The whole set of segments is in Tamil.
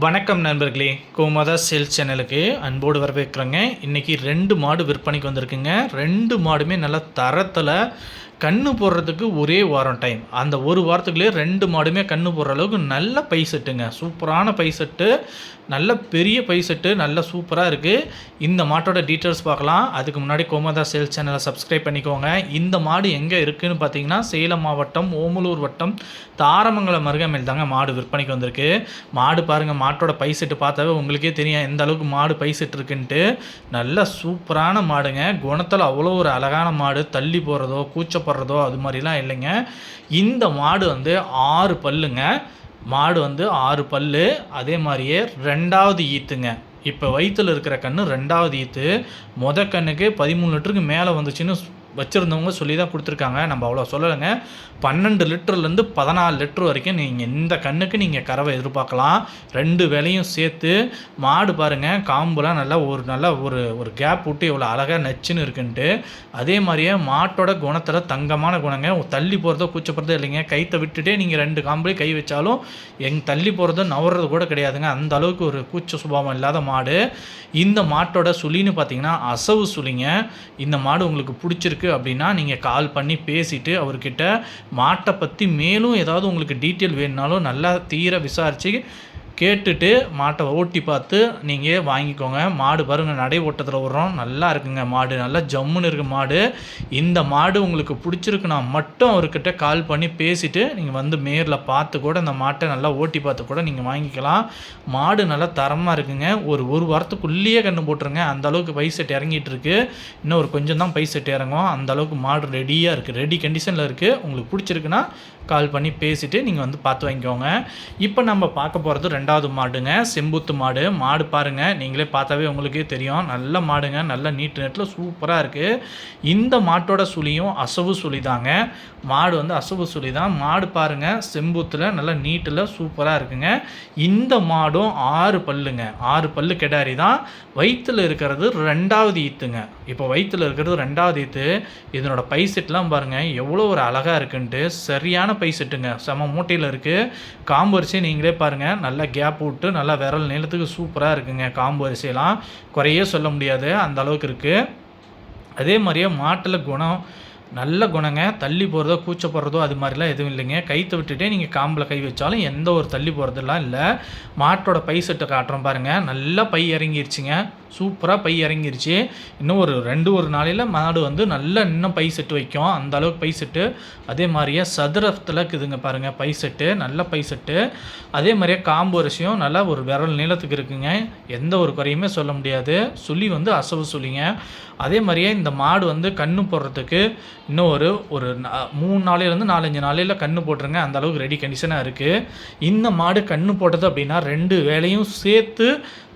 வணக்கம் நண்பர்களே, கோமாதா சேல்ஸ் சேனலுக்கு அன்போடு வரவேற்கிறேங்க. இன்றைக்கி 2 மாடு விற்பனைக்கு வந்திருக்குங்க. 2 மாடுமே நல்லா தரத்தில் கன்று போடுறதுக்கு ஒரே வாரம் டைம். அந்த ஒரு வாரத்துக்குள்ளேயே 2 மாடுமே கன்று போடுற அளவுக்கு நல்ல பை செட்டுங்க. சூப்பரான பை செட்டு, நல்ல பெரிய பை செட்டு, நல்ல சூப்பராக இருக்குது. இந்த மாட்டோட டீட்டெயில்ஸ் பார்க்கலாம். அதுக்கு முன்னாடி கோமாதா சேல்ஸ் சேனலை சப்ஸ்கிரைப் பண்ணிக்கோங்க. இந்த மாடு எங்கே இருக்குதுன்னு பார்த்தீங்கன்னா, சேலம் மாவட்டம் ஓமலூர் வட்டம் தாரமங்கலம் அருகாமையில் தாங்க மாடு விற்பனைக்கு வந்திருக்கு. மாடு பாருங்கள், மாட்டோட பை செட்டு பார்த்தாவே உங்களுக்கே தெரியும் எந்த அளவுக்கு மாடு பை செட்டு இருக்குன்ட்டு. நல்ல சூப்பரான மாடுங்க. குணத்தில் அவ்வளோ ஒரு அழகான மாடு. தள்ளி போகிறதோ கூச்சப்படுறதோ அது மாதிரிலாம் இல்லைங்க. இந்த மாடு வந்து 6 பல்லுங்க. மாடு வந்து 6 பல்லு. அதே மாதிரியே 2வது ஈத்துங்க. இப்போ வயிற்றில் இருக்கிற கன்று 2வது ஈத்து. கண்ணுக்கு 13 லிட்டருக்கு மேலே வந்துச்சுன்னு வச்சுருந்தவங்க சொல்லி தான் கொடுத்துருக்காங்க. நம்ம அவ்வளோ சொல்லலைங்க. 12 லிட்டர்லேருந்து 14 லிட்டர் வரைக்கும் நீங்கள் இந்த கண்ணுக்கு நீங்கள் கறவை எதிர்பார்க்கலாம். 2 வேலையும் சேர்த்து. மாடு பாருங்கள், காம்புலாம் நல்லா ஒரு கேப் விட்டு எவ்வளோ அழகாக நச்சுன்னு இருக்குன்ட்டு. அதே மாதிரியே மாட்டோட குணத்தில் தங்கமான குணங்க. தள்ளி போகிறதோ கூச்சப்படுறதோ இல்லைங்க. கைத்தை விட்டுட்டே நீங்கள் 2 காம்புலேயும் கை வச்சாலும் தள்ளி போகிறதோ நவறது கூட கிடையாதுங்க. அந்த அளவுக்கு ஒரு கூச்ச சுபாவம் இல்லாத மாடு. இந்த மாட்டோட சுழின்னு பார்த்தீங்கன்னா அசவு சுழிங்க. இந்த மாடு உங்களுக்கு பிடிச்சிருக்கு அப்படின்னா நீங்கள் கால் பண்ணி பேசிவிட்டு அவர்கிட்ட மாட்டை பற்றி மேலும் ஏதாவது உங்களுக்கு டீட்டெயில் வேணுனாலும் நல்லா தீர விசாரித்து கேட்டுட்டு மாட்டை ஓட்டி பார்த்து நீங்கள் வாங்கிக்கோங்க. மாடு பாருங்கள், நடை ஓட்டத்தில் விட்றோம். நல்லா இருக்குங்க மாடு. நல்லா ஜம்முன்னு இருக்குது மாடு. இந்த மாடு உங்களுக்கு பிடிச்சிருக்குன்னா மட்டும் அவர்கிட்ட கால் பண்ணி பேசிவிட்டு நீங்கள் வந்து நேரில் பார்த்து கூட இந்த மாட்டை நல்லா ஓட்டி பார்த்து கூட நீங்கள் வாங்கிக்கலாம். மாடு நல்லா தரமாக இருக்குங்க. ஒரு வாரத்துக்குள்ளேயே கன்று போட்டுருங்க. அந்தளவுக்கு பை செட் இறங்கிட்டு இருக்கு. இன்னும் ஒரு கொஞ்சம் தான் பை செட் இறங்கும். அந்தளவுக்கு மாடு ரெடியாக இருக்குது, ரெடி கண்டிஷனில் இருக்குது. உங்களுக்கு பிடிச்சிருக்குன்னா கால் பண்ணி பேசிவிட்டு நீங்கள் வந்து பார்த்து வாங்கிக்கோங்க. இப்போ நம்ம பார்க்க போகிறது 2வது மாடுங்க. செம்பூத்து மாடு. மாடு பாருங்கள், நீங்களே பார்த்தாவே உங்களுக்கே தெரியும். நல்ல மாடுங்க. நல்ல நீட்டு நெட்டில் சூப்பராக இருக்குது. இந்த மாட்டோட சுழியும் அசவு சுழி தாங்க. மாடு வந்து அசவு சுழி தான். மாடு பாருங்கள், செம்பூத்தில் நல்லா நீட்டில் சூப்பராக இருக்குங்க. இந்த மாடும் 6 பல்லுங்க. 6 பல்லு கெடாரி தான். வயிற்றில் இருக்கிறது 2வது ஈத்துங்க. இப்போ வயிற்றில் இருக்கிறது 2வது ஈத்து. இதனோட பை செட்லாம் பாருங்கள் எவ்வளோ ஒரு அழகாக இருக்குன்ட்டு. சரியான பை செட்டுங்க. செம மூட்டையில் இருக்குது. காம்பு அரிசி நீங்களே பாருங்கள், நல்லா கேப் விட்டு நல்லா விரல் நீளத்துக்கு சூப்பராக இருக்குங்க. காம்பு அரிசியெல்லாம் குறையே சொல்ல முடியாது, அந்த அளவுக்கு இருக்குது. அதே மாதிரியே மாட்டில் குணம் நல்ல குணங்க. தள்ளி போகிறதோ கூச்சப்படுறதோ அது மாதிரிலாம் எதுவும் இல்லைங்க. கைத்தை விட்டுட்டே நீங்கள் காம்பில் கை வச்சாலும் எந்த ஒரு தள்ளி போகிறதுலாம் இல்லை. மாட்டோட பை செட்டை காட்டுறோம் பாருங்கள். நல்லா பை இறங்கிருச்சுங்க. சூப்பராக பை இறங்கிருச்சு. இன்னும் ஒரு நாளையில் மாடு வந்து நல்லா இன்னும் பை செட்டு வைக்கும். அந்த அளவுக்கு பை செட்டு. அதே மாதிரியே சதுரத்தில் இருக்குதுங்க பாருங்கள் பை செட்டு. நல்ல பை செட்டு. அதே மாதிரியே காம்பு அரிசியும் நல்லா ஒரு விரல் நீளத்துக்கு இருக்குங்க. எந்த ஒரு குறையுமே சொல்ல முடியாது. சுழி வந்து அசவு சுழிங்க. அதே மாதிரியே இந்த மாடு வந்து கன்று போடுறதுக்கு இன்னும் ஒரு 3 நாளையிலேருந்து 4-5 நாளையில் கன்று போட்டுருங்க. அந்த அளவுக்கு ரெடி கண்டிஷனாக இருக்குது. இந்த மாடு கன்று போட்டது அப்படின்னா 2 வேலையும் சேர்த்து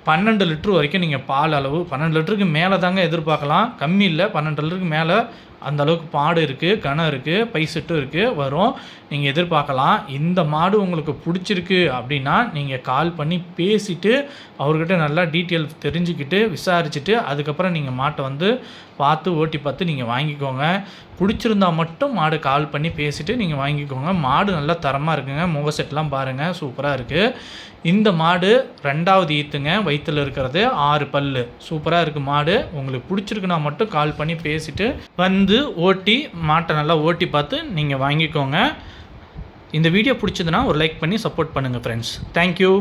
12 லிட்டர் வரைக்கும் நீங்கள் பால் அளவு 12 லிட்டருக்கு மேலே தாங்க எதிர்பார்க்கலாம். கம்மி இல்லை, 12 லிட்டருக்கு மேலே அந்த அளவுக்கு பாடு இருக்குது, கணம் இருக்குது, பை செட்டும் இருக்குது, வரும். நீங்கள் எதிர்பார்க்கலாம். இந்த மாடு உங்களுக்கு பிடிச்சிருக்கு அப்படின்னா நீங்கள் கால் பண்ணி பேசிவிட்டு அவர்கிட்ட நல்லா டீட்டெயில் தெரிஞ்சுக்கிட்டு விசாரிச்சுட்டு அதுக்கப்புறம் நீங்கள் மாட்டை வந்து பார்த்து ஓட்டி பார்த்து நீங்கள் வாங்கிக்கோங்க. பிடிச்சிருந்தா மட்டும் மாடு கால் பண்ணி பேசிவிட்டு நீங்கள் வாங்கிக்கோங்க. மாடு நல்லா தரமாக இருக்குங்க. முக செட்லாம் பாருங்கள், சூப்பராக இருக்குது. இந்த மாடு 2வது ஈத்துங்க. வயிற்றில் இருக்கிறது 6 பல்லு. சூப்பராக இருக்குது மாடு. உங்களுக்கு பிடிச்சிருக்குன்னா மட்டும் கால் பண்ணி பேசிவிட்டு வந்து ஓட்டி மாட்டை நல்லா ஓட்டி பார்த்து நீங்கள் வாங்கிக்கோங்க. இந்த வீடியோ பிடிச்சதுன்னா ஒரு லைக் பண்ணி சப்போர்ட் பண்ணுங்கள் ஃப்ரெண்ட்ஸ். தேங்க்யூ.